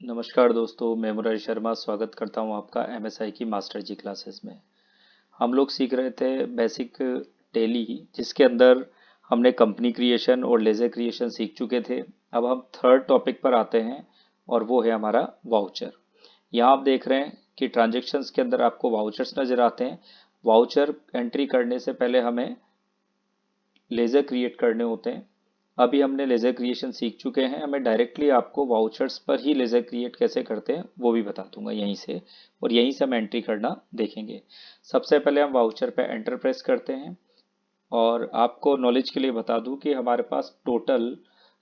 नमस्कार दोस्तों, मैं मुरारी शर्मा स्वागत करता हूं आपका एमएसआई की मास्टर जी क्लासेस में। हम लोग सीख रहे थे बेसिक टैली, जिसके अंदर हमने कंपनी क्रिएशन और लेजर क्रिएशन सीख चुके थे। अब हम थर्ड टॉपिक पर आते हैं और वो है हमारा वाउचर। यहाँ आप देख रहे हैं कि ट्रांजेक्शन्स के अंदर आपको वाउचर्स नज़र आते हैं। वाउचर एंट्री करने से पहले हमें लेजर क्रिएट करने होते हैं। अभी हमने लेजर क्रिएशन सीख चुके हैं, मैं डायरेक्टली आपको वाउचर्स पर ही लेजर क्रिएट कैसे करते हैं वो भी बता दूंगा यहीं से, और यहीं से हम एंट्री करना देखेंगे। सबसे पहले हम वाउचर पे एंटर प्रेस करते हैं, और आपको नॉलेज के लिए बता दूं कि हमारे पास टोटल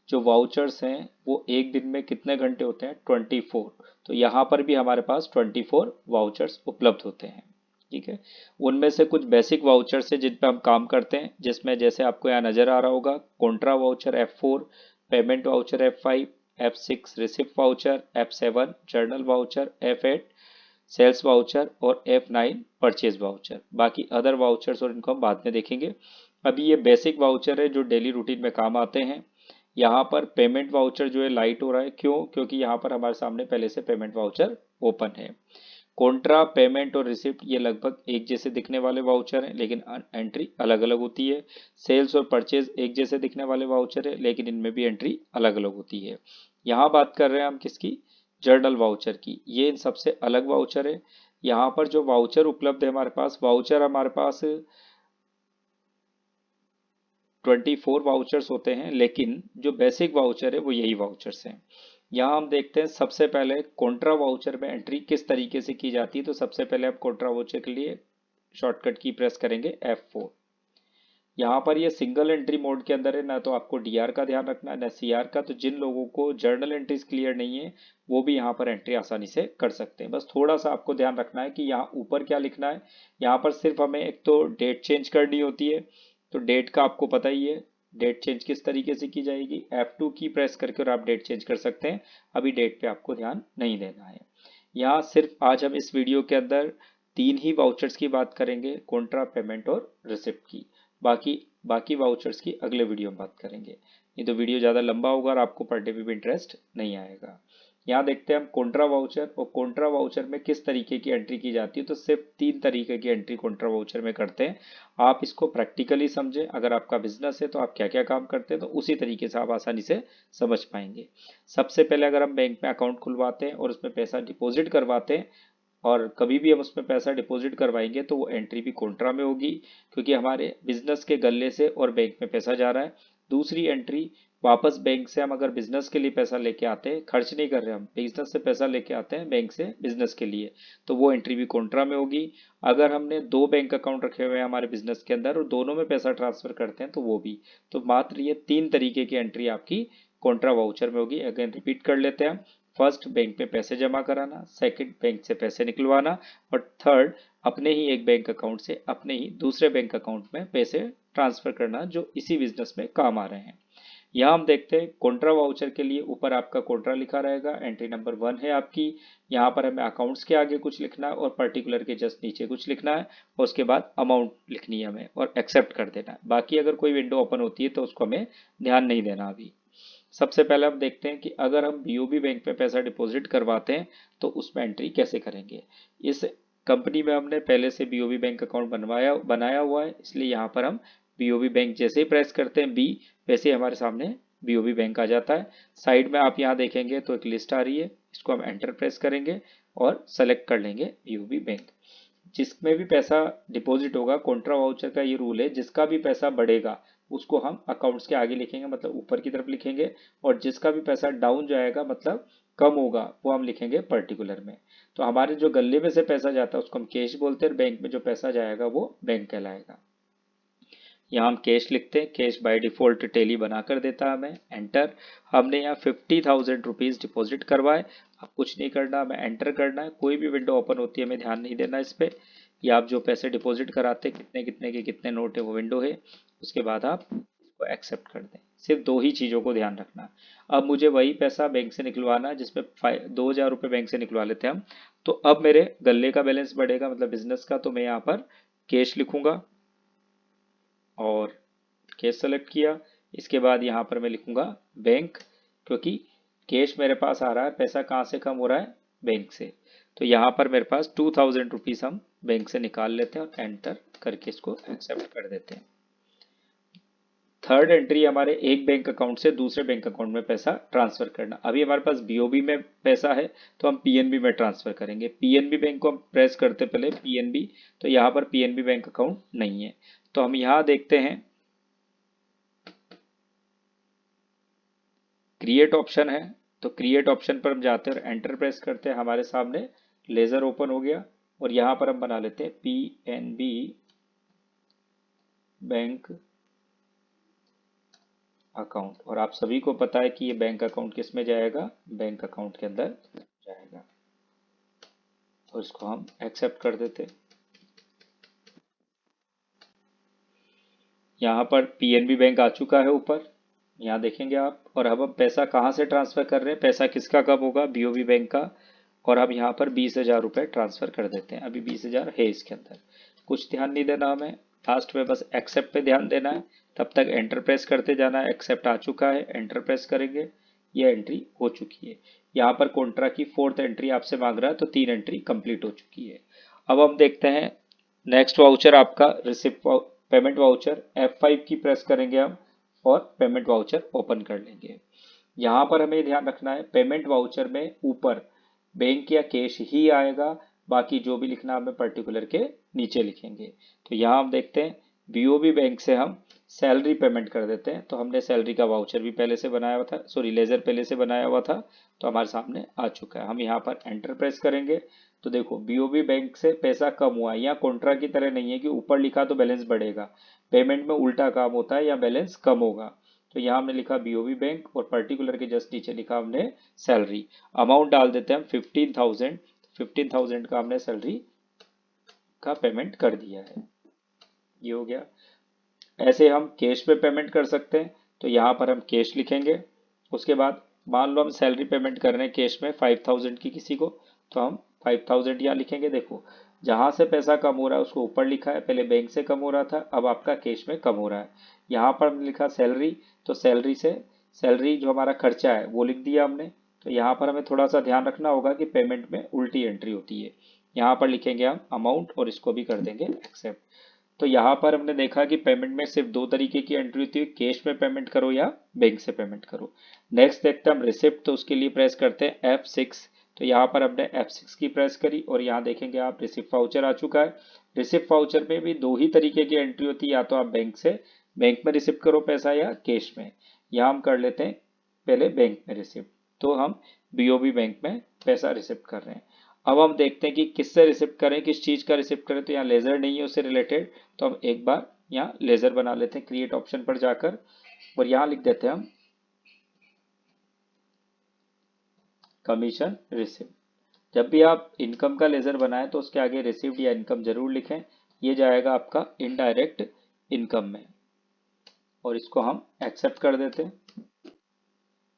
जो वाउचर्स हैं वो एक दिन में कितने घंटे होते हैं, 24। तो यहाँ पर भी हमारे पास 24 वाउचर्स उपलब्ध होते हैं। ठीक है, उनमें से कुछ बेसिक वाउचर्स है जिन पे हम काम करते हैं, जिसमें जैसे आपको यहाँ नजर आ रहा होगा, contra voucher F4, payment voucher F5, F6 receipt voucher, F7 journal voucher, F8 sales voucher और F9 परचेज वाउचर। बाकी अदर वाउचर्स और इनको हम बाद में देखेंगे। अभी ये बेसिक वाउचर है जो डेली रूटीन में काम आते हैं। यहाँ पर पेमेंट वाउचर जो है लाइट हो रहा है, क्यों? क्योंकि यहाँ पर हमारे सामने पहले से पेमेंट वाउचर ओपन है। कॉन्ट्रा, पेमेंट और रिसिप्ट ये लगभग एक जैसे दिखने वाले वाउचर हैं, लेकिन एंट्री अलग अलग होती है। सेल्स और परचेज एक जैसे दिखने वाले वाउचर है, लेकिन इनमें भी एंट्री अलग अलग होती है। यहाँ बात कर रहे हैं हम किसकी? जर्नल वाउचर की। ये इन सबसे अलग वाउचर है। यहाँ पर जो वाउचर उपलब्ध है हमारे पास, वाउचर हमारे पास 24 वाउचर्स होते हैं, लेकिन जो बेसिक वाउचर है वो यही वाउचर्स हैं। यहाँ हम देखते हैं सबसे पहले कॉन्ट्रा वाउचर में एंट्री किस तरीके से की जाती है। तो सबसे पहले आप कॉन्ट्रा वाउचर के लिए शॉर्टकट की प्रेस करेंगे F4। यहाँ पर ये सिंगल एंट्री मोड के अंदर है, ना तो आपको डीआर का ध्यान रखना है ना सीआर का। तो जिन लोगों को जर्नल एंट्रीज क्लियर नहीं है वो भी यहाँ पर एंट्री आसानी से कर सकते हैं। बस थोड़ा सा आपको ध्यान रखना है कि यहाँ ऊपर क्या लिखना है। यहाँ पर सिर्फ हमें एक तो डेट चेंज करनी होती है, तो डेट का आपको पता ही है। डेट चेंज किस तरीके से की जाएगी, F2 की प्रेस करके और आप डेट चेंज कर सकते हैं। अभी डेट पे आपको ध्यान नहीं देना है। यहाँ सिर्फ आज हम इस वीडियो के अंदर तीन ही वाउचर्स की बात करेंगे, कॉन्ट्रा, पेमेंट और रिसिप्ट की। बाकी बाकी वाउचर्स की अगले वीडियो में बात करेंगे। नहीं तो वीडियो ज़्यादा लंबा होगा और आपको पढ़ने में भी इंटरेस्ट नहीं आएगा। यहाँ देखते हैं हम कॉन्ट्रा वाउचर, और कॉन्ट्रा वाउचर में किस तरीके की एंट्री की जाती है। तो सिर्फ तीन तरीके की एंट्री कॉन्ट्रा वाउचर में करते हैं। आप इसको प्रैक्टिकली समझें, अगर आपका बिजनेस है तो आप क्या क्या काम करते हैं, तो उसी तरीके से आप आसानी से समझ पाएंगे। सबसे पहले अगर हम बैंक में अकाउंट खुलवाते हैं और उसमें पैसा डिपॉजिट करवाते हैं, और कभी भी हम उसमें पैसा डिपॉजिट करवाएंगे तो वो एंट्री भी कॉन्ट्रा में होगी, क्योंकि हमारे बिजनेस के गल्ले से और बैंक में पैसा जा रहा है। दूसरी एंट्री, वापस बैंक से हम अगर बिजनेस के लिए पैसा लेके आते हैं, खर्च नहीं कर रहे, हम बिजनेस से पैसा लेके आते हैं बैंक से बिजनेस के लिए, तो वो एंट्री भी कॉन्ट्रा में होगी। अगर हमने दो बैंक अकाउंट रखे हुए हैं हमारे बिजनेस के अंदर और दोनों में पैसा ट्रांसफर करते हैं तो वो भी। तो मात्र ये तीन तरीके की एंट्री आपकी कॉन्ट्रा वाउचर में होगी। अगेन रिपीट कर लेते हैं। फर्स्ट, बैंक में पैसे जमा कराना। सेकंड, बैंक से पैसे निकलवाना। और थर्ड, अपने ही एक बैंक अकाउंट से अपने ही दूसरे बैंक अकाउंट में पैसे ट्रांसफर करना जो इसी बिजनेस में काम आ रहे हैं। यहाँ हम देखते हैं कॉन्ट्रा वाउचर के लिए ऊपर आपका कॉन्ट्रा लिखा रहेगा, एंट्री नंबर 1 है आपकी। यहाँ पर हमें अकाउंट्स के आगे कुछ लिखना है और पर्टिकुलर के जस्ट नीचे कुछ लिखना है, और उसके बाद अमाउंट लिखनी है हमें और एक्सेप्ट कर देना है। बाकी अगर कोई विंडो ओपन होती है तो उसको हमें ध्यान नहीं देना अभी। सबसे पहले हम देखते हैं कि अगर हम बीओबी बैंक में पैसा डिपॉजिट करवाते हैं तो उसमें एंट्री कैसे करेंगे। इस कंपनी में हमने पहले से बीओबी बैंक अकाउंट बनाया हुआ है, इसलिए यहाँ पर हम बीओबी बैंक जैसे ही प्रेस करते हैं बी, वैसे ही हमारे सामने बीओबी बैंक आ जाता है। साइड में आप यहाँ देखेंगे तो एक लिस्ट आ रही है, इसको हम एंटर प्रेस करेंगे और सेलेक्ट कर लेंगे बीओबी बैंक। जिसमें भी पैसा डिपॉजिट होगा, कॉन्ट्रा वाउचर का ये रूल है, जिसका भी पैसा बढ़ेगा उसको हम अकाउंट्स के आगे लिखेंगे, मतलब ऊपर की तरफ लिखेंगे, और जिसका भी पैसा डाउन जाएगा मतलब कम होगा वो हम लिखेंगे पर्टिकुलर में। तो हमारे जो गले में से पैसा जाता है उसको हम कैश बोलते हैं, बैंक में जो पैसा जाएगा वो बैंक कहलाएगा। यहाँ हम कैश लिखते हैं, कैश बाय डिफॉल्ट टेली बना कर देता है हमें, एंटर। हमने यहाँ 50,000 रुपीज़ डिपॉजिट करवाए। अब कुछ नहीं करना, हमें एंटर करना है। कोई भी विंडो ओपन होती है हमें ध्यान नहीं देना इस पर, कि आप जो पैसे डिपॉजिट कराते हैं कितने कितने के कितने नोट है वो विंडो है। उसके बाद आप इसको एक्सेप्ट कर दें। सिर्फ दो ही चीज़ों को ध्यान रखना। अब मुझे वही पैसा बैंक से निकलवाना है जिसमें 2,000 रुपये बैंक से निकलवा लेते हैं हम। तो अब मेरे गले का बैलेंस बढ़ेगा, मतलब बिजनेस का, तो मैं यहाँ पर कैश लिखूंगा और केस सेलेक्ट किया। इसके बाद यहाँ पर मैं लिखूंगा बैंक, क्योंकि कैश मेरे पास आ रहा है, पैसा कहाँ से कम हो रहा है, बैंक से। तो यहाँ पर मेरे पास 2000 रुपीज़ हम बैंक से निकाल लेते हैं और एंटर करके इसको एक्सेप्ट कर देते हैं। थर्ड एंट्री हमारे एक बैंक अकाउंट से दूसरे बैंक अकाउंट में पैसा ट्रांसफर करना। अभी हमारे पास बीओबी में पैसा है तो हम पीएनबी में ट्रांसफर करेंगे। पीएनबी बैंक को हम प्रेस करते पहले पीएनबी, तो यहाँ पर पीएनबी बैंक अकाउंट नहीं है। तो हम यहाँ देखते हैं क्रिएट ऑप्शन है, तो क्रिएट ऑप्शन पर हम जाते हैं और एंटर प्रेस करते हैं। हमारे सामने लेजर ओपन हो गया और यहाँ पर हम बना लेते हैं पीएनबी बैंक अकाउंट। और आप सभी को पता है कि ये बैंक अकाउंट किस में जाएगा, बैंक अकाउंट के अंदर जाएगा। और इसको हम एक्सेप्ट कर देते। यहाँ पर पीएनबी बैंक आ चुका है ऊपर, यहाँ देखेंगे आप। और अब हम पैसा कहाँ से ट्रांसफर कर रहे हैं, पैसा किसका कब होगा, बीओबी बैंक का। और अब यहाँ पर 20,000 रुपये ट्रांसफर कर देते हैं। अभी 20,000 है इसके अंदर, कुछ ध्यान नहीं देना हमें, लास्ट में बस एक्सेप्ट पे ध्यान देना है। तब तक एंटर प्रेस करते जाना है। एक्सेप्ट आ चुका है, एंटर प्रेस करेंगे, ये एंट्री हो चुकी है। यहाँ पर कॉन्ट्रा की 4th एंट्री आपसे मांग रहा है, तो 3 एंट्री कंप्लीट हो चुकी है। अब हम देखते हैं नेक्स्ट वाउचर आपका रिसिप्ट पेमेंट वाउचर। F5 की प्रेस करेंगे हम और पेमेंट वाउचर ओपन कर लेंगे। यहाँ पर हमें ध्यान रखना है पेमेंट वाउचर में ऊपर बैंक या कैश ही आएगा, बाकी जो भी लिखना हमें पर्टिकुलर के नीचे लिखेंगे। तो यहाँ हम देखते हैं बीओबी बैंक से हम सैलरी पेमेंट कर देते हैं। तो हमने सैलरी का वाउचर भी पहले से बनाया हुआ था, सॉरी लेजर पहले से बनाया हुआ था, तो हमारे सामने आ चुका है। हम यहाँ पर एंटर प्रेस करेंगे तो देखो बीओबी बैंक से पैसा कम हुआ है। यहाँ कॉन्ट्रा की तरह नहीं है कि ऊपर लिखा तो बैलेंस बढ़ेगा, पेमेंट में उल्टा काम होता है या बैलेंस कम होगा। तो यहाँ हमने लिखा बीओबी बैंक और पर्टिकुलर के जस्ट नीचे लिखा हमने सैलरी। अमाउंट डाल देते हैं हम 15,000। 15,000 का हमने सैलरी का पेमेंट कर दिया है, ये हो गया। ऐसे हम कैश में पेमेंट कर सकते हैं, तो यहाँ पर हम कैश लिखेंगे। उसके बाद मान लो हम सैलरी पेमेंट कर रहे हैं कैश में 5,000 की किसी को, तो हम 5,000 यहाँ लिखेंगे। देखो जहाँ से पैसा कम हो रहा है उसको ऊपर लिखा है, पहले बैंक से कम हो रहा था, अब आपका कैश में कम हो रहा है। यहाँ पर हमने लिखा सैलरी, तो सैलरी से सैलरी जो हमारा खर्चा है वो लिख दिया हमने। तो यहाँ पर हमें थोड़ा सा ध्यान रखना होगा कि पेमेंट में उल्टी एंट्री होती है। यहाँ पर लिखेंगे हम अमाउंट और इसको भी कर देंगे एक्सेप्ट। तो यहाँ पर हमने देखा कि पेमेंट में सिर्फ 2 तरीके की एंट्री होती है, कैश में पेमेंट करो या बैंक से पेमेंट करो। नेक्स्ट देखते हैं हम रिसिप्ट, तो उसके लिए प्रेस करते हैं F6। तो यहाँ पर हमने F6 की प्रेस करी और यहाँ देखेंगे आप रिसिप्ट वाउचर आ चुका है। रिसिप्ट वाउचर में भी 2 ही तरीके की एंट्री होती है, या तो आप बैंक में रिसिप्ट करो पैसा या कैश में। यहाँ हम कर लेते हैं पहले बैंक में रिसिप्ट, तो हम बीओबी बैंक में पैसा रिसिप्ट कर रहे हैं। अब हम देखते हैं कि किससे रिसिप्ट करें, किस चीज़ का रिसिप्ट करें। तो यहाँ लेजर नहीं है उससे रिलेटेड, तो हम एक बार यहाँ लेजर बना लेते हैं क्रिएट ऑप्शन पर जाकर और यहाँ लिख देते हैं हम कमीशन रिसिप्ट। जब भी आप इनकम का लेजर बनाएं तो उसके आगे रिसिप्ट या इनकम जरूर लिखें, ये जाएगा आपका इनडायरेक्ट इनकम में। और इसको हम एक्सेप्ट कर देते हैं।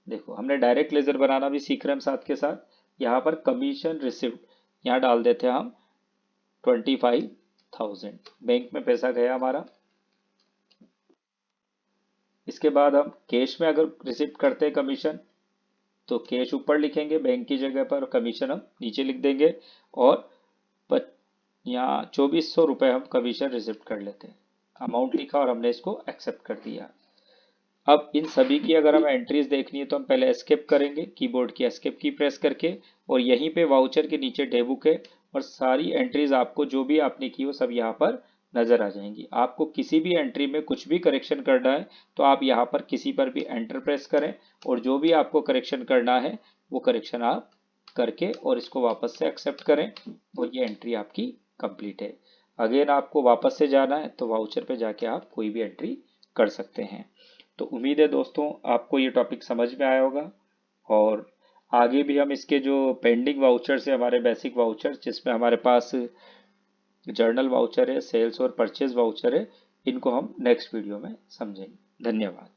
देखो हमने डायरेक्ट लेजर बनाना भी सीख रहे हैं हम साथ के साथ। यहाँ पर कमीशन रिसिप्ट यहाँ डाल देते हैं हम 25,000, बैंक में पैसा गया हमारा। इसके बाद हम कैश में अगर रिसिप्ट करते हैं कमीशन, तो कैश ऊपर लिखेंगे बैंक की जगह पर, कमीशन हम नीचे लिख देंगे। और यहाँ 2,400 रुपये हम कमीशन रिसिप्ट कर लेते हैं। अमाउंट लिखा और हमने इसको एक्सेप्ट कर दिया। अब इन सभी की अगर हमें एंट्रीज देखनी है तो हम पहले एस्केप करेंगे, कीबोर्ड की एस्केप की प्रेस करके, और यहीं पे वाउचर के नीचे डेबुक है और सारी एंट्रीज आपको जो भी आपने की वो सब यहाँ पर नजर आ जाएंगी। आपको किसी भी एंट्री में कुछ भी करेक्शन करना है तो आप यहाँ पर किसी पर भी एंटर प्रेस करें और जो भी आपको करेक्शन करना है वो करेक्शन आप करके और इसको वापस से एक्सेप्ट करें और ये एंट्री आपकी कंप्लीट है। अगेन आपको वापस से जाना है तो वाउचर पे जाके आप कोई भी एंट्री कर सकते हैं। तो उम्मीद है दोस्तों आपको ये टॉपिक समझ में आया होगा और आगे भी हम इसके जो पेंडिंग वाउचर्स है, हमारे बेसिक वाउचर जिसमें हमारे पास जर्नल वाउचर है, सेल्स और परचेज वाउचर है, इनको हम नेक्स्ट वीडियो में समझेंगे। धन्यवाद।